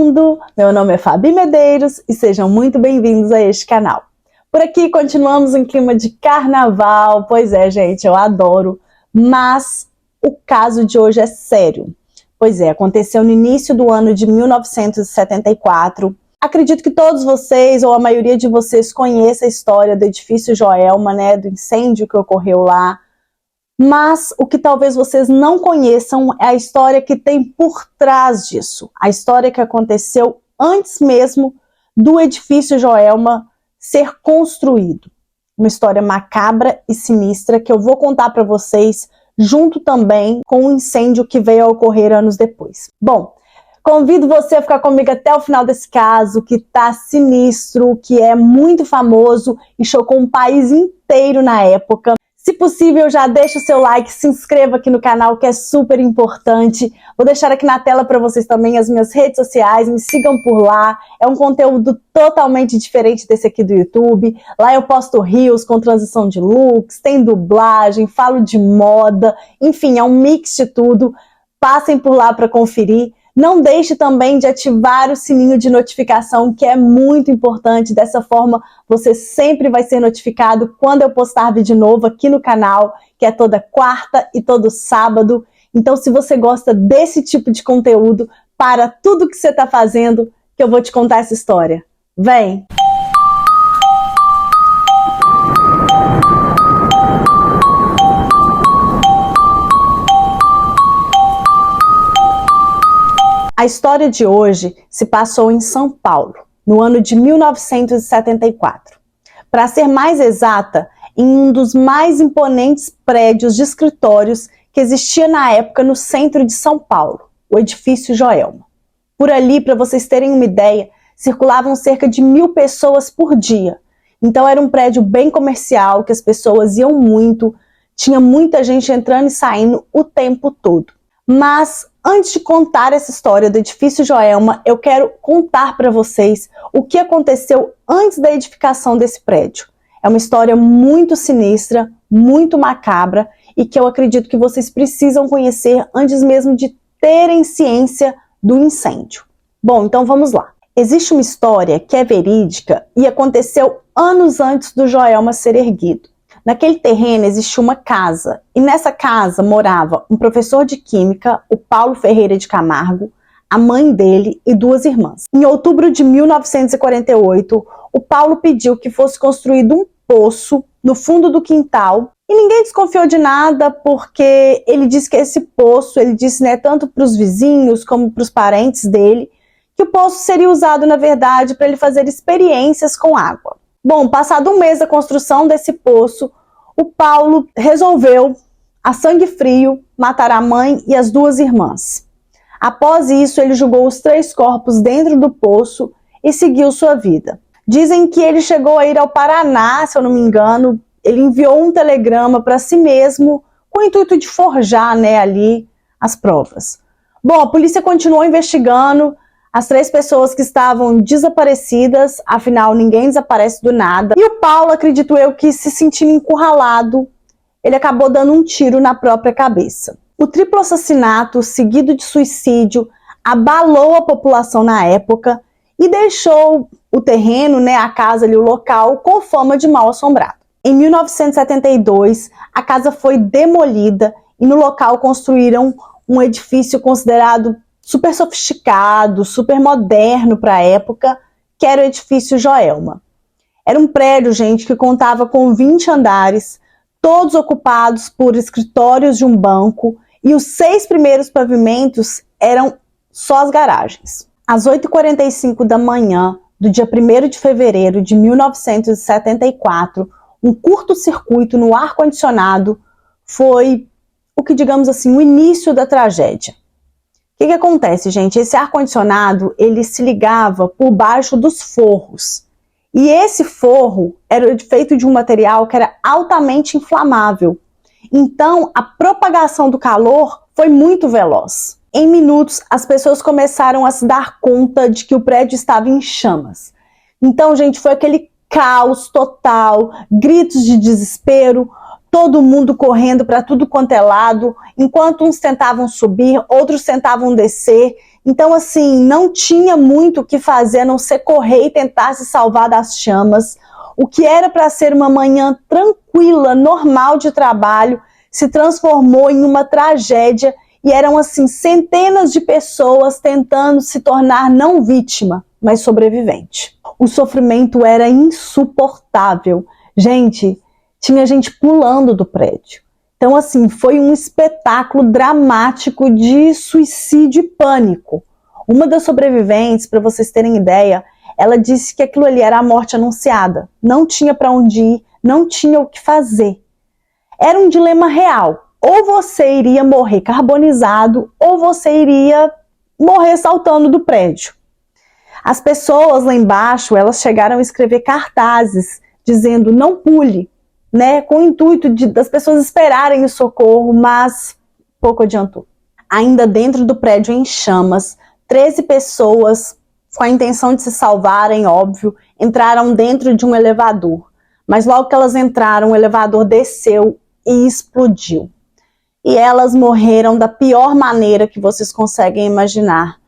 mundo! Meu nome é Fabi Medeiros e sejam muito bem-vindos a este canal. Por aqui continuamos em clima de carnaval, pois é, gente, eu adoro, mas o caso de hoje é sério. Pois é, aconteceu no início do ano de 1974. Acredito que todos vocês, ou a maioria de vocês, conheça a história do edifício Joelma, né, do incêndio que ocorreu lá. Mas o que talvez vocês não conheçam é a história que tem por trás disso. A história que aconteceu antes mesmo do edifício Joelma ser construído. Uma história macabra e sinistra que eu vou contar para vocês, junto também com o incêndio que veio a ocorrer anos depois. Bom, convido você a ficar comigo até o final desse caso, que tá sinistro, que é muito famoso e chocou um país inteiro na época. Se possível, já deixa o seu like, se inscreva aqui no canal, que é super importante. Vou deixar aqui na tela para vocês também as minhas redes sociais, me sigam por lá. É um conteúdo totalmente diferente desse aqui do YouTube. Lá eu posto reels com transição de looks, tem dublagem, falo de moda, enfim, é um mix de tudo. Passem por lá para conferir. Não deixe também de ativar o sininho de notificação, que é muito importante. Dessa forma, você sempre vai ser notificado quando eu postar vídeo novo aqui no canal, que é toda quarta e todo sábado. Então, se você gosta desse tipo de conteúdo, para tudo que você está fazendo, que eu vou te contar essa história. Vem! A história de hoje se passou em São Paulo, no ano de 1974. Para ser mais exata, em um dos mais imponentes prédios de escritórios que existia na época no centro de São Paulo, o edifício Joelma. Por ali, para vocês terem uma ideia, circulavam cerca de 1.000 pessoas por dia. Então era um prédio bem comercial, que as pessoas iam muito, tinha muita gente entrando e saindo o tempo todo. Mas antes de contar essa história do edifício Joelma, eu quero contar para vocês o que aconteceu antes da edificação desse prédio. É uma história muito sinistra, muito macabra e que eu acredito que vocês precisam conhecer antes mesmo de terem ciência do incêndio. Bom, então vamos lá. Existe uma história que é verídica e aconteceu anos antes do Joelma ser erguido. Naquele terreno existia uma casa, e nessa casa morava um professor de química, o Paulo Ferreira de Camargo, a mãe dele e 2 irmãs. Em outubro de 1948, o Paulo pediu que fosse construído um poço no fundo do quintal, e ninguém desconfiou de nada, porque ele disse que esse poço, ele disse, né, tanto para os vizinhos como para os parentes dele, que o poço seria usado, na verdade, para ele fazer experiências com água. Bom, passado um mês da construção desse poço, o Paulo resolveu, a sangue frio, matar a mãe e as 2 irmãs. Após isso, ele jogou os 3 corpos dentro do poço e seguiu sua vida. Dizem que ele chegou a ir ao Paraná, se eu não me engano, ele enviou um telegrama para si mesmo com o intuito de forjar, né, ali as provas. Bom, a polícia continuou investigando as 3 pessoas que estavam desaparecidas, afinal ninguém desaparece do nada. E o Paulo, acredito eu, que se sentindo encurralado, ele acabou dando um tiro na própria cabeça. O triplo assassinato, seguido de suicídio, abalou a população na época e deixou o terreno, né, a casa ali, o local, com fama de mal assombrado. Em 1972, a casa foi demolida e no local construíram um edifício considerado super sofisticado, super moderno para a época, que era o edifício Joelma. Era um prédio, gente, que contava com 20 andares, todos ocupados por escritórios de um banco, e os 6 primeiros pavimentos eram só as garagens. Às 8h45 da manhã do dia 1º de fevereiro de 1974, um curto-circuito no ar-condicionado foi o que, digamos assim, o início da tragédia. O que acontece, gente? Esse ar-condicionado, ele se ligava por baixo dos forros. E esse forro era feito de um material que era altamente inflamável. Então, a propagação do calor foi muito veloz. Em minutos, as pessoas começaram a se dar conta de que o prédio estava em chamas. Então, gente, foi aquele caos total, gritos de desespero, todo mundo correndo para tudo quanto é lado, enquanto uns tentavam subir, outros tentavam descer. Então, assim, não tinha muito o que fazer, a não ser correr e tentar se salvar das chamas. O que era para ser uma manhã tranquila, normal de trabalho, se transformou em uma tragédia e eram, assim, centenas de pessoas tentando se tornar não vítima, mas sobrevivente. O sofrimento era insuportável. Gente, tinha gente pulando do prédio. Então, assim, foi um espetáculo dramático de suicídio e pânico. Uma das sobreviventes, para vocês terem ideia, ela disse que aquilo ali era a morte anunciada. Não tinha para onde ir, não tinha o que fazer. Era um dilema real. Ou você iria morrer carbonizado, ou você iria morrer saltando do prédio. As pessoas lá embaixo, elas chegaram a escrever cartazes dizendo não pule, né, com o intuito das pessoas esperarem o socorro, mas pouco adiantou. Ainda dentro do prédio em chamas, 13 pessoas, com a intenção de se salvarem, óbvio, entraram dentro de um elevador. Mas logo que elas entraram, o elevador desceu e explodiu. E elas morreram da pior maneira que vocês conseguem imaginar.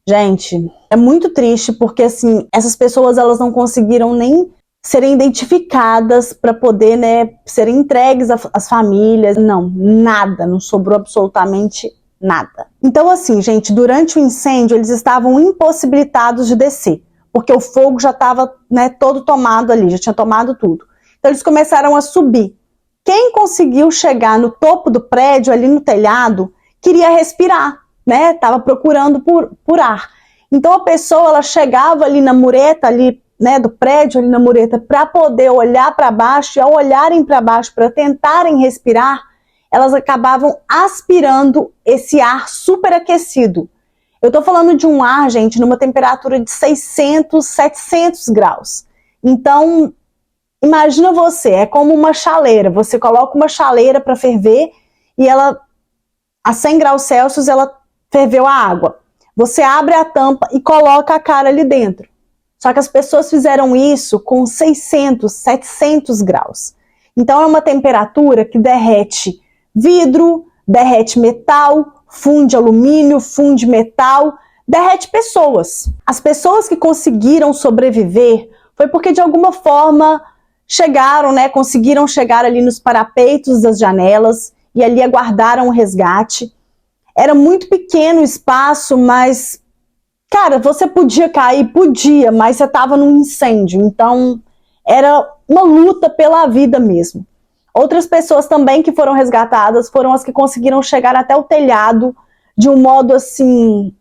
Gente, é muito triste porque, assim, essas pessoas elas não conseguiram nem serem identificadas para poder, né, serem entregues às famílias. Não, nada, não sobrou absolutamente nada. Então, assim, gente, durante o incêndio eles estavam impossibilitados de descer, porque o fogo já estava, né, todo tomado ali, já tinha tomado tudo. Então eles começaram a subir. Quem conseguiu chegar no topo do prédio, ali no telhado, queria respirar, né? Tava procurando por ar. Então a pessoa, ela chegava ali na mureta, ali, né, do prédio, ali na mureta, para poder olhar para baixo, e ao olharem para baixo, para tentarem respirar, elas acabavam aspirando esse ar superaquecido. Eu tô falando de um ar, gente, numa temperatura de 600, 700 graus. Então, imagina você, é como uma chaleira. Você coloca uma chaleira para ferver e ela, a 100 graus Celsius, ela ferveu a água. Você abre a tampa e coloca a cara ali dentro. Só que as pessoas fizeram isso com 600, 700 graus. Então é uma temperatura que derrete vidro, derrete metal, funde alumínio, funde metal, derrete pessoas. As pessoas que conseguiram sobreviver foi porque de alguma forma chegaram, né, conseguiram chegar ali nos parapeitos das janelas e ali aguardaram o resgate. Era muito pequeno o espaço, mas, cara, você podia cair, podia, mas você estava num incêndio, então era uma luta pela vida mesmo. Outras pessoas também que foram resgatadas foram as que conseguiram chegar até o telhado de um modo, assim,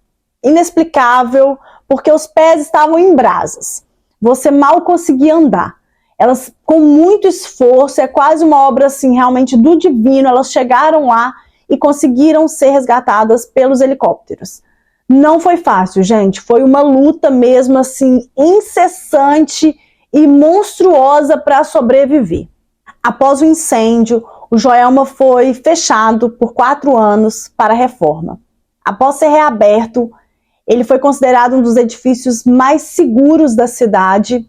inexplicável, porque os pés estavam em brasas. Você mal conseguia andar. Elas, com muito esforço, é quase uma obra, assim, realmente do divino, elas chegaram lá e conseguiram ser resgatadas pelos helicópteros. Não foi fácil, gente, foi uma luta mesmo, assim, incessante e monstruosa para sobreviver. Após o incêndio, o Joelma foi fechado por 4 anos para reforma. Após ser reaberto, ele foi considerado um dos edifícios mais seguros da cidade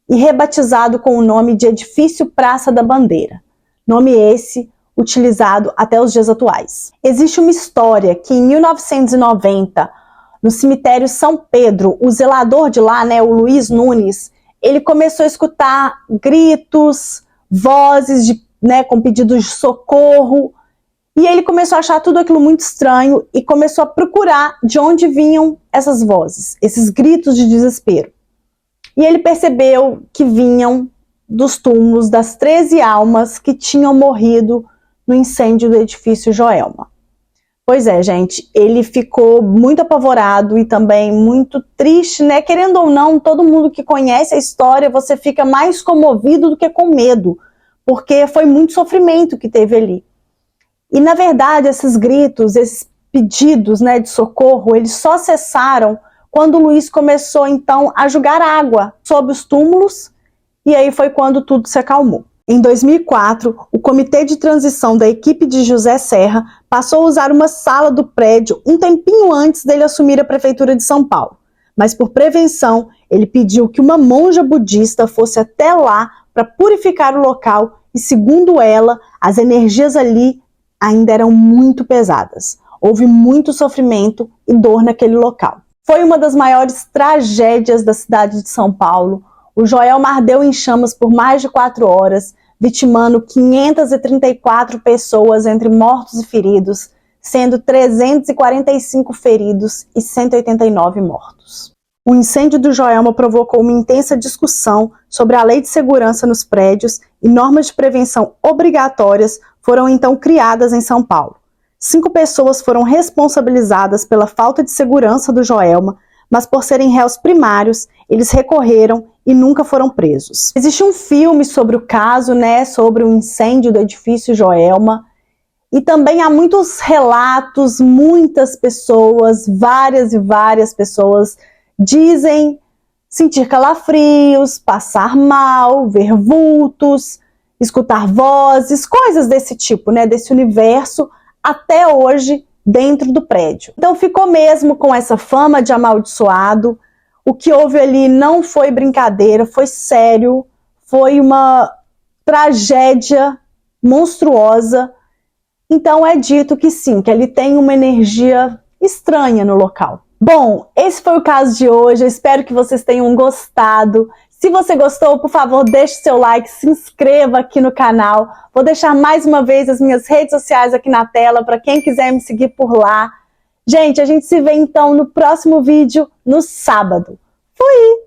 e rebatizado com o nome de Edifício Praça da Bandeira. Nome esse utilizado até os dias atuais. Existe uma história que em 1990, no cemitério São Pedro, o zelador de lá, né, o Luiz Nunes, ele começou a escutar gritos, vozes né, com pedidos de socorro, e ele começou a achar tudo aquilo muito estranho e começou a procurar de onde vinham essas vozes, esses gritos de desespero. E ele percebeu que vinham dos túmulos das 13 almas que tinham morrido no incêndio do edifício Joelma. Pois é, gente, ele ficou muito apavorado e também muito triste, né? Querendo ou não, todo mundo que conhece a história, você fica mais comovido do que com medo, porque foi muito sofrimento que teve ali. E, na verdade, esses gritos, esses pedidos, né, de socorro, eles só cessaram quando o Luiz começou, então, a jogar água sobre os túmulos, e aí foi quando tudo se acalmou. Em 2004, o Comitê de Transição da equipe de José Serra passou a usar uma sala do prédio um tempinho antes dele assumir a Prefeitura de São Paulo. Mas, por prevenção, ele pediu que uma monja budista fosse até lá para purificar o local e, segundo ela, as energias ali ainda eram muito pesadas. Houve muito sofrimento e dor naquele local. Foi uma das maiores tragédias da cidade de São Paulo. O Joelma ardeu em chamas por mais de 4 horas, vitimando 534 pessoas entre mortos e feridos, sendo 345 feridos e 189 mortos. O incêndio do Joelma provocou uma intensa discussão sobre a lei de segurança nos prédios e normas de prevenção obrigatórias foram então criadas em São Paulo. 5 pessoas foram responsabilizadas pela falta de segurança do Joelma, mas por serem réus primários, eles recorreram e nunca foram presos. Existe um filme sobre o caso, sobre o incêndio do edifício Joelma, e também há muitos relatos, muitas pessoas, várias e várias pessoas dizem sentir calafrios, passar mal, ver vultos, escutar vozes, coisas desse tipo, desse universo, até hoje dentro do prédio. Então ficou mesmo com essa fama de amaldiçoado. O que houve ali não foi brincadeira, foi sério, foi uma tragédia monstruosa. Então é dito que sim, que ele tem uma energia estranha no local. Bom, esse foi o caso de hoje, eu espero que vocês tenham gostado. Se você gostou, por favor, deixe seu like, se inscreva aqui no canal. Vou deixar mais uma vez as minhas redes sociais aqui na tela para quem quiser me seguir por lá. Gente, a gente se vê então no próximo vídeo, no sábado. Fui!